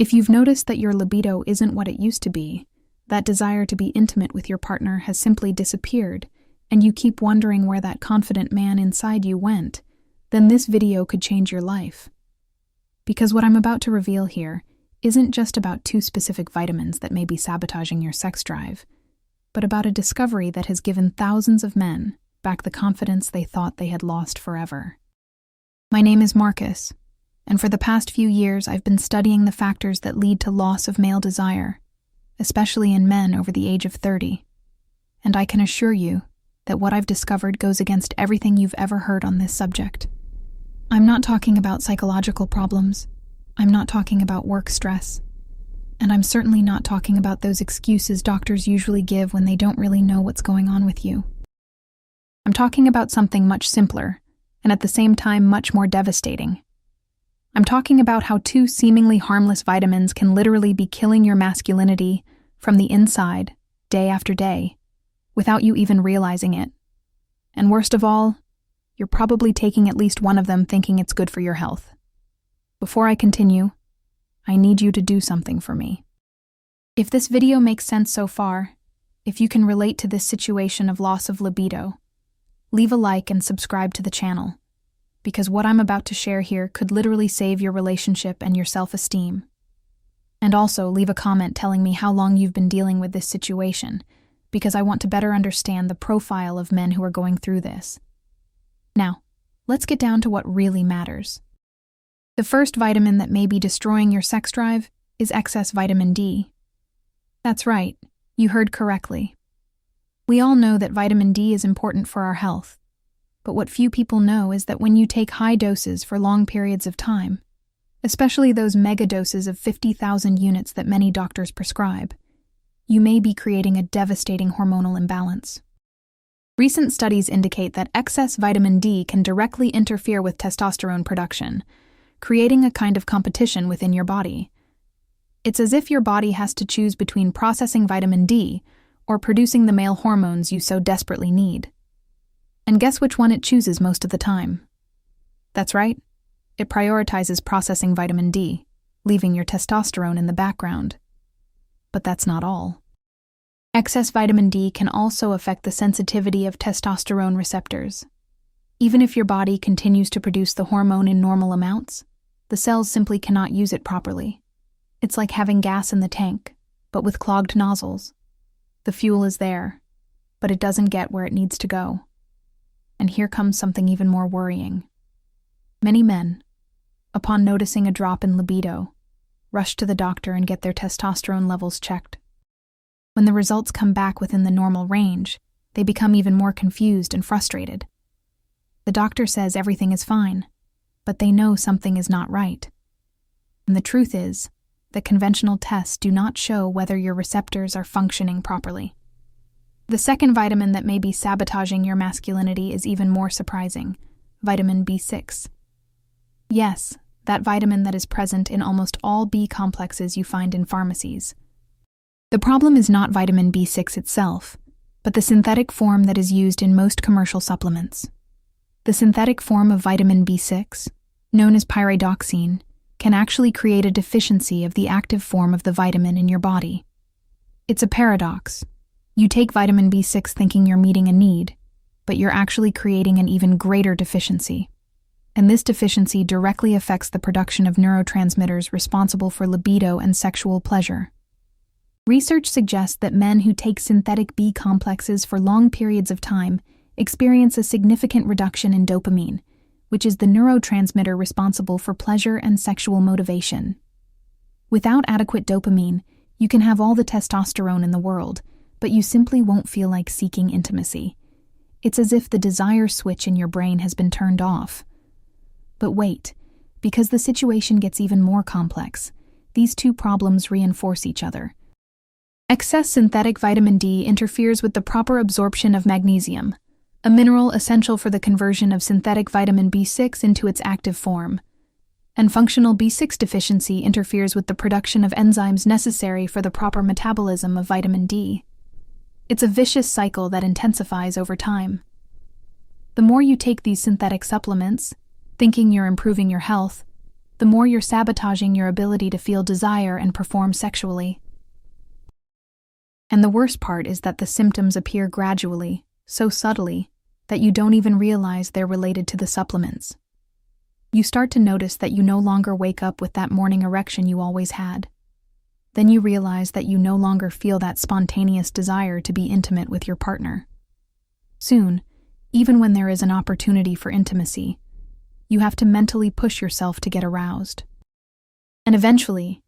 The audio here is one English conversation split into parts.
If you've noticed that your libido isn't what it used to be, that desire to be intimate with your partner has simply disappeared, and you keep wondering where that confident man inside you went, then this video could change your life. Because what I'm about to reveal here isn't just about 2 specific vitamins that may be sabotaging your sex drive, but about a discovery that has given thousands of men back the confidence they thought they had lost forever. My name is Marcus, and for the past few years I've been studying the factors that lead to loss of male desire, especially in men over the age of 30. And I can assure you that what I've discovered goes against everything you've ever heard on this subject. I'm not talking about psychological problems. I'm not talking about work stress. And I'm certainly not talking about those excuses doctors usually give when they don't really know what's going on with you. I'm talking about something much simpler, and at the same time much more devastating. I'm talking about how 2 seemingly harmless vitamins can literally be killing your masculinity from the inside, day after day, without you even realizing it. And worst of all, you're probably taking at least one of them thinking it's good for your health. Before I continue, I need you to do something for me. If this video makes sense so far, if you can relate to this situation of loss of libido, leave a like and subscribe to the channel, because what I'm about to share here could literally save your relationship and your self-esteem. And also leave a comment telling me how long you've been dealing with this situation, because I want to better understand the profile of men who are going through this. Now, let's get down to what really matters. The first vitamin that may be destroying your sex drive is excess vitamin D. That's right, you heard correctly. We all know that vitamin D is important for our health, but what few people know is that when you take high doses for long periods of time, especially those mega doses of 50,000 units that many doctors prescribe, you may be creating a devastating hormonal imbalance. Recent studies indicate that excess vitamin D can directly interfere with testosterone production, creating a kind of competition within your body. It's as if your body has to choose between processing vitamin D or producing the male hormones you so desperately need. And guess which one it chooses most of the time? That's right, it prioritizes processing vitamin D, leaving your testosterone in the background. But that's not all. Excess vitamin D can also affect the sensitivity of testosterone receptors. Even if your body continues to produce the hormone in normal amounts, the cells simply cannot use it properly. It's like having gas in the tank, but with clogged nozzles. The fuel is there, but it doesn't get where it needs to go. And here comes something even more worrying. Many men, upon noticing a drop in libido, rush to the doctor and get their testosterone levels checked. When the results come back within the normal range, they become even more confused and frustrated. The doctor says everything is fine, but they know something is not right. And the truth is that conventional tests do not show whether your receptors are functioning properly. The second vitamin that may be sabotaging your masculinity is even more surprising: vitamin B6. Yes, that vitamin that is present in almost all B complexes you find in pharmacies. The problem is not vitamin B6 itself, but the synthetic form that is used in most commercial supplements. The synthetic form of vitamin B6, known as pyridoxine, can actually create a deficiency of the active form of the vitamin in your body. It's a paradox. You take vitamin B6 thinking you're meeting a need, but you're actually creating an even greater deficiency. And this deficiency directly affects the production of neurotransmitters responsible for libido and sexual pleasure. Research suggests that men who take synthetic B complexes for long periods of time experience a significant reduction in dopamine, which is the neurotransmitter responsible for pleasure and sexual motivation. Without adequate dopamine, you can have all the testosterone in the world, but you simply won't feel like seeking intimacy. It's as if the desire switch in your brain has been turned off. But wait, because the situation gets even more complex, these 2 problems reinforce each other. Excess synthetic vitamin D interferes with the proper absorption of magnesium, a mineral essential for the conversion of synthetic vitamin B6 into its active form. And functional B6 deficiency interferes with the production of enzymes necessary for the proper metabolism of vitamin D. It's a vicious cycle that intensifies over time. The more you take these synthetic supplements, thinking you're improving your health, the more you're sabotaging your ability to feel desire and perform sexually. And the worst part is that the symptoms appear gradually, so subtly, that you don't even realize they're related to the supplements. You start to notice that you no longer wake up with that morning erection you always had. Then you realize that you no longer feel that spontaneous desire to be intimate with your partner. Soon, even when there is an opportunity for intimacy, you have to mentally push yourself to get aroused. And eventually,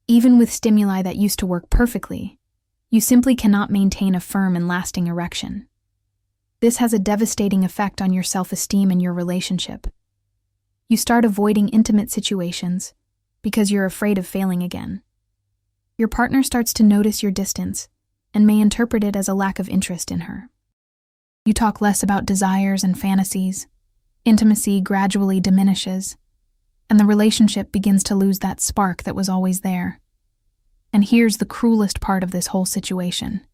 even with stimuli that used to work perfectly, you simply cannot maintain a firm and lasting erection. This has a devastating effect on your self-esteem and your relationship. You start avoiding intimate situations because you're afraid of failing again. Your partner starts to notice your distance and may interpret it as a lack of interest in her. You talk less about desires and fantasies. Intimacy gradually diminishes, and the relationship begins to lose that spark that was always there. And here's the cruelest part of this whole situation.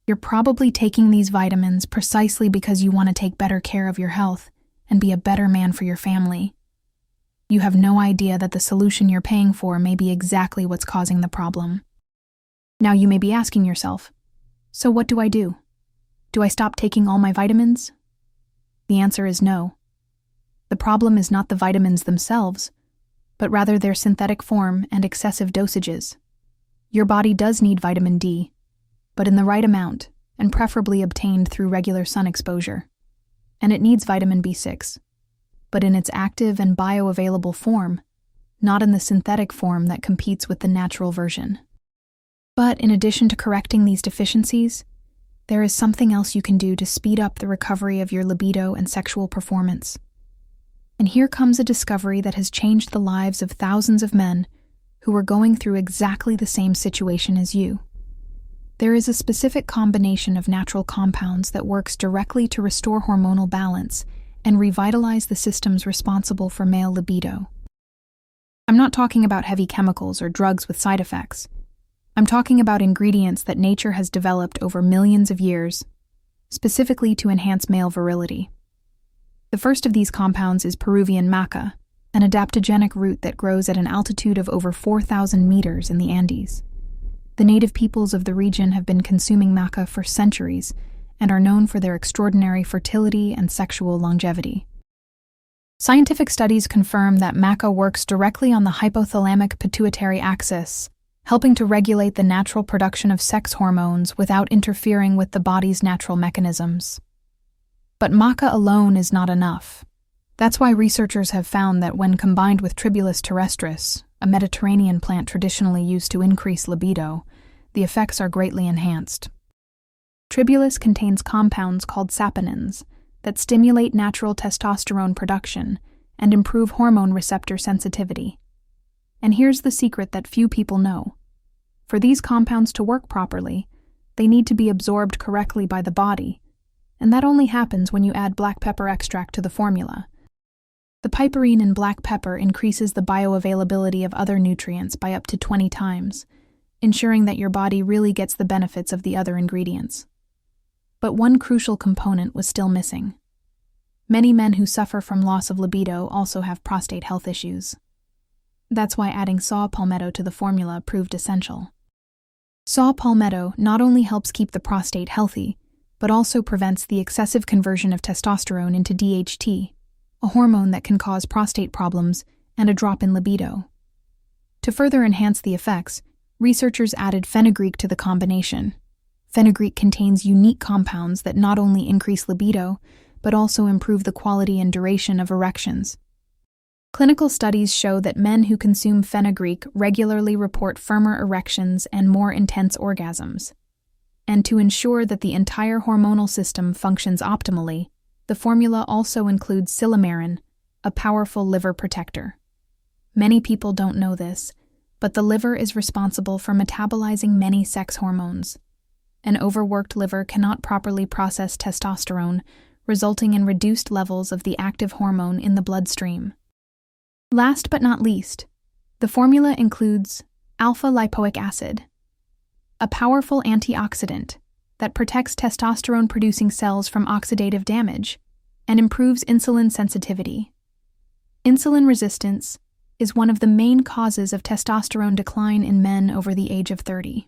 You're probably taking these vitamins precisely because you want to take better care of your health and be a better man for your family. You have no idea that the solution you're paying for may be exactly what's causing the problem. Now you may be asking yourself, so what do I do? Do I stop taking all my vitamins? The answer is no. The problem is not the vitamins themselves, but rather their synthetic form and excessive dosages. Your body does need vitamin D, but in the right amount, and preferably obtained through regular sun exposure. And it needs vitamin B6, but in its active and bioavailable form, not in the synthetic form that competes with the natural version. But in addition to correcting these deficiencies, there is something else you can do to speed up the recovery of your libido and sexual performance. And here comes a discovery that has changed the lives of thousands of men who are going through exactly the same situation as you. There is a specific combination of natural compounds that works directly to restore hormonal balance and revitalize the systems responsible for male libido. I'm not talking about heavy chemicals or drugs with side effects. I'm talking about ingredients that nature has developed over millions of years, specifically to enhance male virility. The first of these compounds is Peruvian maca, an adaptogenic root that grows at an altitude of over 4,000 meters in the Andes. The native peoples of the region have been consuming maca for centuries and are known for their extraordinary fertility and sexual longevity. Scientific studies confirm that maca works directly on the hypothalamic pituitary axis, helping to regulate the natural production of sex hormones without interfering with the body's natural mechanisms. But maca alone is not enough. That's why researchers have found that when combined with Tribulus terrestris, a Mediterranean plant traditionally used to increase libido, the effects are greatly enhanced. Tribulus contains compounds called saponins that stimulate natural testosterone production and improve hormone receptor sensitivity. And here's the secret that few people know. For these compounds to work properly, they need to be absorbed correctly by the body, and that only happens when you add black pepper extract to the formula. The piperine in black pepper increases the bioavailability of other nutrients by up to 20 times, ensuring that your body really gets the benefits of the other ingredients. But one crucial component was still missing. Many men who suffer from loss of libido also have prostate health issues. That's why adding saw palmetto to the formula proved essential. Saw palmetto not only helps keep the prostate healthy, but also prevents the excessive conversion of testosterone into DHT, a hormone that can cause prostate problems and a drop in libido. To further enhance the effects, researchers added fenugreek to the combination. Fenugreek contains unique compounds that not only increase libido, but also improve the quality and duration of erections. Clinical studies show that men who consume fenugreek regularly report firmer erections and more intense orgasms. And to ensure that the entire hormonal system functions optimally, the formula also includes silymarin, a powerful liver protector. Many people don't know this, but the liver is responsible for metabolizing many sex hormones. An overworked liver cannot properly process testosterone, resulting in reduced levels of the active hormone in the bloodstream. Last but not least, the formula includes alpha-lipoic acid, a powerful antioxidant that protects testosterone-producing cells from oxidative damage and improves insulin sensitivity. Insulin resistance is one of the main causes of testosterone decline in men over the age of 30.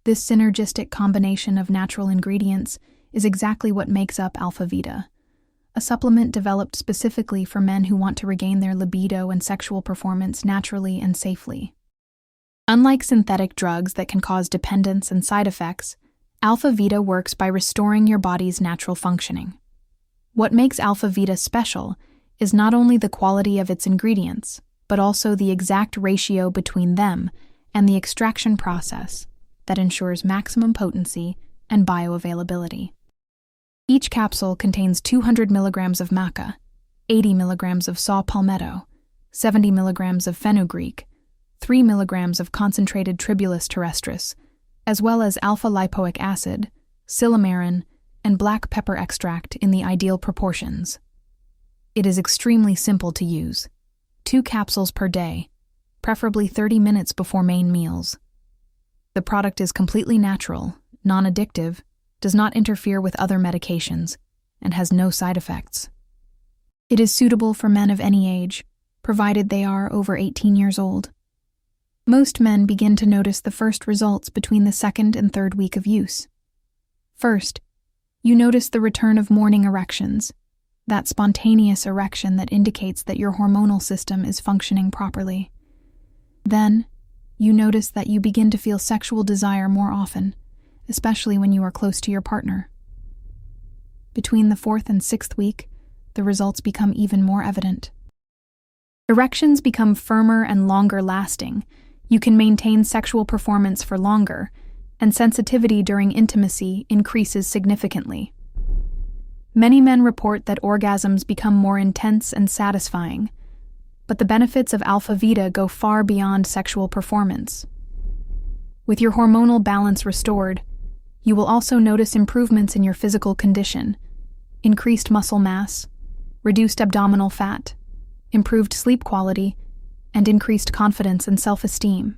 This synergistic combination of natural ingredients is exactly what makes up Alpha Vita, a supplement developed specifically for men who want to regain their libido and sexual performance naturally and safely. Unlike synthetic drugs that can cause dependence and side effects, Alpha Vita works by restoring your body's natural functioning. What makes Alpha Vita special is not only the quality of its ingredients, but also the exact ratio between them and the extraction process that ensures maximum potency and bioavailability. Each capsule contains 200 milligrams of maca, 80 milligrams of saw palmetto, 70 milligrams of fenugreek, 3 milligrams of concentrated tribulus terrestris, as well as alpha-lipoic acid, silymarin, and black pepper extract in the ideal proportions. It is extremely simple to use. 2 capsules per day, preferably 30 minutes before main meals. The product is completely natural, non-addictive, does not interfere with other medications, and has no side effects. It is suitable for men of any age, provided they are over 18 years old. Most men begin to notice the first results between the 2nd and 3rd week of use. First, you notice the return of morning erections, that spontaneous erection that indicates that your hormonal system is functioning properly. Then, you notice that you begin to feel sexual desire more often, especially when you are close to your partner. Between the 4th and 6th week, the results become even more evident. Erections become firmer and longer lasting. You can maintain sexual performance for longer, and sensitivity during intimacy increases significantly. Many men report that orgasms become more intense and satisfying, but the benefits of Alpha Vita go far beyond sexual performance. With your hormonal balance restored, you will also notice improvements in your physical condition, increased muscle mass, reduced abdominal fat, improved sleep quality, and increased confidence and self-esteem.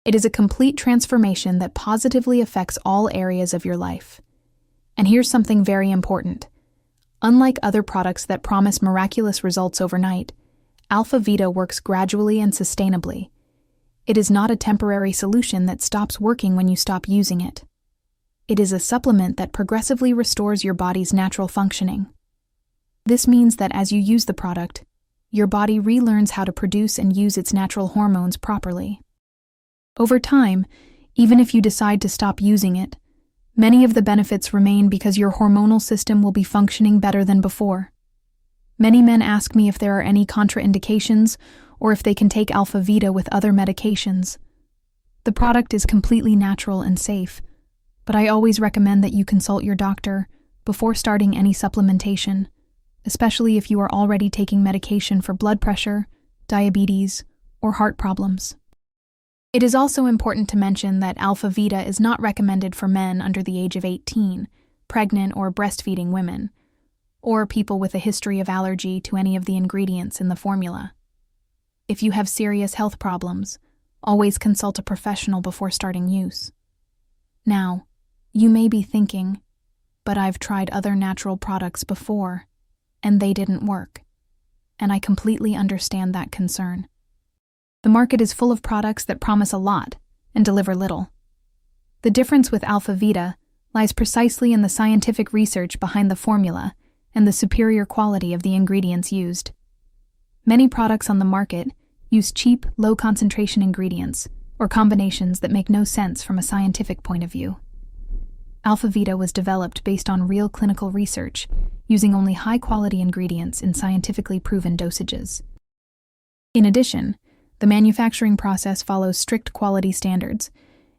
It is a complete transformation that positively affects all areas of your life. And here's something very important. Unlike other products that promise miraculous results overnight, Alpha Vita works gradually and sustainably. It is not a temporary solution that stops working when you stop using it. It is a supplement that progressively restores your body's natural functioning. This means that as you use the product, your body relearns how to produce and use its natural hormones properly. Over time, even if you decide to stop using it, many of the benefits remain because your hormonal system will be functioning better than before. Many men ask me if there are any contraindications or if they can take Alpha Vita with other medications. The product is completely natural and safe, but I always recommend that you consult your doctor before starting any supplementation, especially if you are already taking medication for blood pressure, diabetes, or heart problems. It is also important to mention that Alpha Vita is not recommended for men under the age of 18, pregnant or breastfeeding women, or people with a history of allergy to any of the ingredients in the formula. If you have serious health problems, always consult a professional before starting use. Now, you may be thinking, but I've tried other natural products before, and they didn't work. And I completely understand that concern. The market is full of products that promise a lot and deliver little. The difference with Alpha Vita lies precisely in the scientific research behind the formula and the superior quality of the ingredients used. Many products on the market use cheap, low-concentration ingredients or combinations that make no sense from a scientific point of view. Alpha Vita was developed based on real clinical research, using only high-quality ingredients in scientifically proven dosages. In addition, the manufacturing process follows strict quality standards,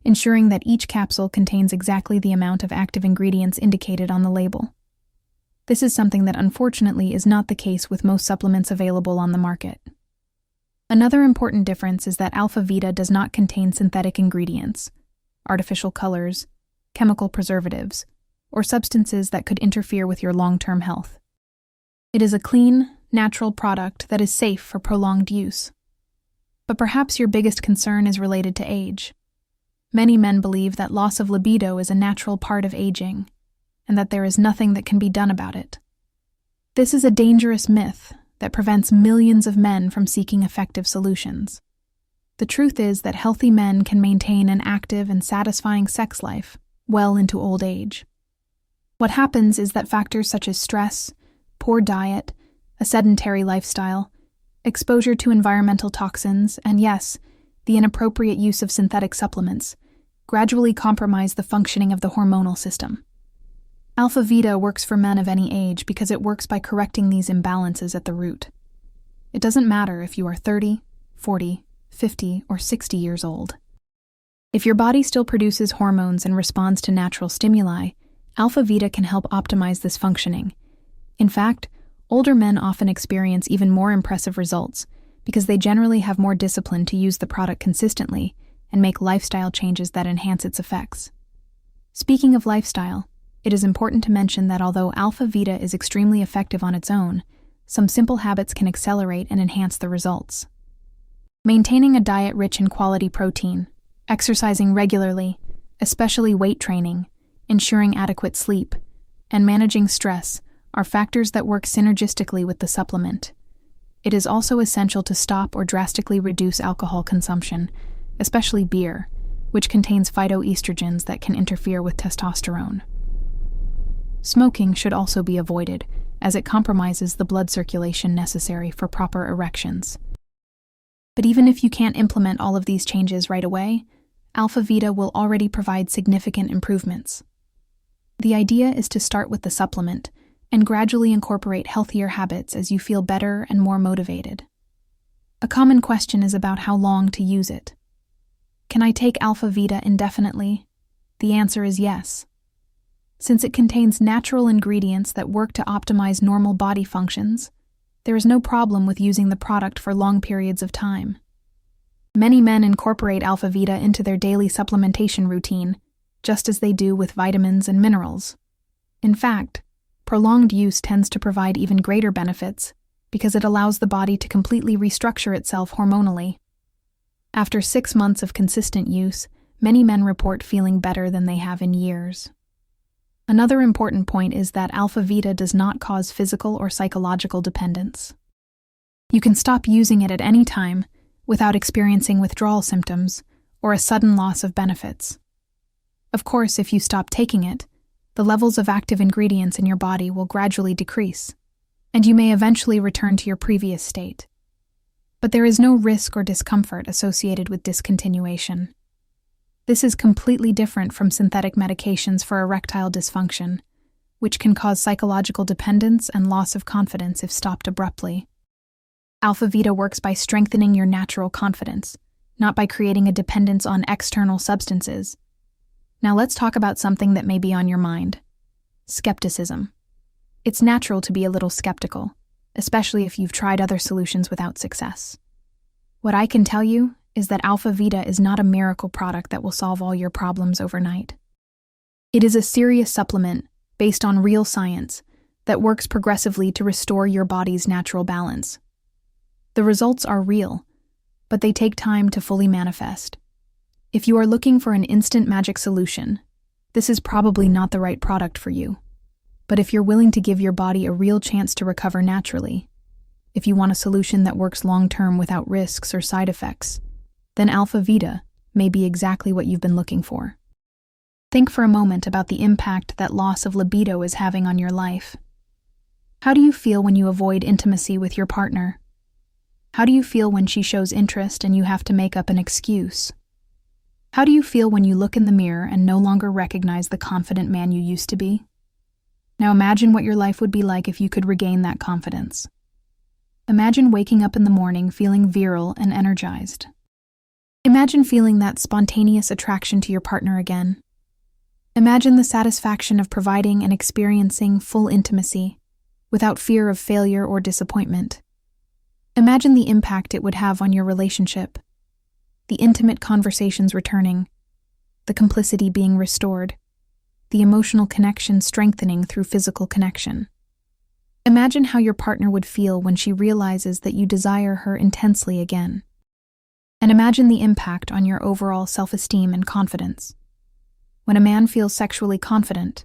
ensuring that each capsule contains exactly the amount of active ingredients indicated on the label. This is something that unfortunately is not the case with most supplements available on the market. Another important difference is that Alpha Vita does not contain synthetic ingredients, artificial colors, chemical preservatives, or substances that could interfere with your long-term health. It is a clean, natural product that is safe for prolonged use. But perhaps your biggest concern is related to age. Many men believe that loss of libido is a natural part of aging, and that there is nothing that can be done about it. This is a dangerous myth that prevents millions of men from seeking effective solutions. The truth is that healthy men can maintain an active and satisfying sex life well into old age. What happens is that factors such as stress, poor diet, a sedentary lifestyle, exposure to environmental toxins, and yes, the inappropriate use of synthetic supplements gradually compromise the functioning of the hormonal system. Alpha Vita works for men of any age because it works by correcting these imbalances at the root. It doesn't matter if you are 30, 40, 50, or 60 years old. If your body still produces hormones and responds to natural stimuli, Alpha Vita can help optimize this functioning. In fact, older men often experience even more impressive results because they generally have more discipline to use the product consistently and make lifestyle changes that enhance its effects. Speaking of lifestyle, it is important to mention that although Alpha Vita is extremely effective on its own, some simple habits can accelerate and enhance the results. Maintaining a diet rich in quality protein, exercising regularly, especially weight training, ensuring adequate sleep, and managing stress are factors that work synergistically with the supplement. It is also essential to stop or drastically reduce alcohol consumption, especially beer, which contains phytoestrogens that can interfere with testosterone. Smoking should also be avoided, as it compromises the blood circulation necessary for proper erections. But even if you can't implement all of these changes right away, Alpha Vita will already provide significant improvements. The idea is to start with the supplement and gradually incorporate healthier habits as you feel better and more motivated. A common question is about how long to use it. Can I take Alpha Vita indefinitely? The answer is yes. Since it contains natural ingredients that work to optimize normal body functions, there is no problem with using the product for long periods of time. Many men incorporate Alpha Vita into their daily supplementation routine, just as they do with vitamins and minerals. In fact, prolonged use tends to provide even greater benefits because it allows the body to completely restructure itself hormonally. After 6 months of consistent use, many men report feeling better than they have in years. Another important point is that Alpha Vita does not cause physical or psychological dependence. You can stop using it at any time without experiencing withdrawal symptoms or a sudden loss of benefits. Of course, if you stop taking it, the levels of active ingredients in your body will gradually decrease, and you may eventually return to your previous state. But there is no risk or discomfort associated with discontinuation. This is completely different from synthetic medications for erectile dysfunction, which can cause psychological dependence and loss of confidence if stopped abruptly. Alpha Vita works by strengthening your natural confidence, not by creating a dependence on external substances. Now let's talk about something that may be on your mind: skepticism. It's natural to be a little skeptical, especially if you've tried other solutions without success. What I can tell you is that Alpha Vita is not a miracle product that will solve all your problems overnight. It is a serious supplement based on real science that works progressively to restore your body's natural balance. The results are real, but they take time to fully manifest. If you are looking for an instant magic solution, this is probably not the right product for you. But if you're willing to give your body a real chance to recover naturally, if you want a solution that works long-term without risks or side effects, then Alpha Vita may be exactly what you've been looking for. Think for a moment about the impact that loss of libido is having on your life. How do you feel when you avoid intimacy with your partner? How do you feel when she shows interest and you have to make up an excuse? How do you feel when you look in the mirror and no longer recognize the confident man you used to be? Now imagine what your life would be like if you could regain that confidence. Imagine waking up in the morning feeling virile and energized. Imagine feeling that spontaneous attraction to your partner again. Imagine the satisfaction of providing and experiencing full intimacy without fear of failure or disappointment. Imagine the impact it would have on your relationship, the intimate conversations returning, the complicity being restored, the emotional connection strengthening through physical connection. Imagine how your partner would feel when she realizes that you desire her intensely again. And imagine the impact on your overall self-esteem and confidence. When a man feels sexually confident,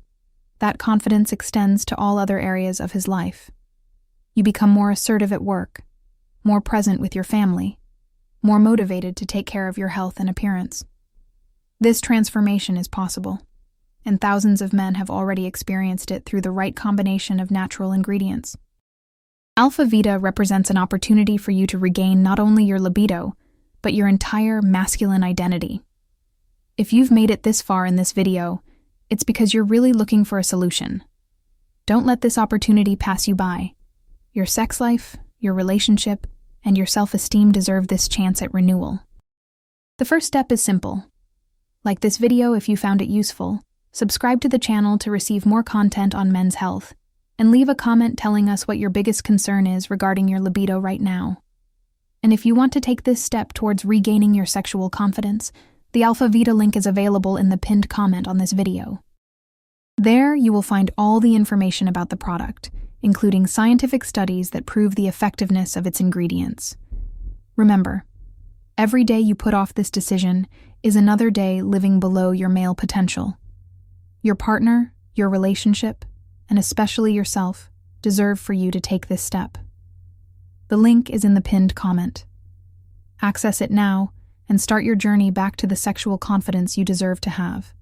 that confidence extends to all other areas of his life. You become more assertive at work, more present with your family, more motivated to take care of your health and appearance. This transformation is possible, and thousands of men have already experienced it through the right combination of natural ingredients. Alpha Vita represents an opportunity for you to regain not only your libido, but your entire masculine identity. If you've made it this far in this video, it's because you're really looking for a solution. Don't let this opportunity pass you by. Your sex life, your relationship, and your self-esteem deserve this chance at renewal. The first step is simple. Like this video if you found it useful, subscribe to the channel to receive more content on men's health, and leave a comment telling us what your biggest concern is regarding your libido right now. And if you want to take this step towards regaining your sexual confidence, the Alpha Vita link is available in the pinned comment on this video. There, you will find all the information about the product, including scientific studies that prove the effectiveness of its ingredients. Remember, every day you put off this decision is another day living below your male potential. Your partner, your relationship, and especially yourself, deserve for you to take this step. The link is in the pinned comment. Access it now and start your journey back to the sexual confidence you deserve to have.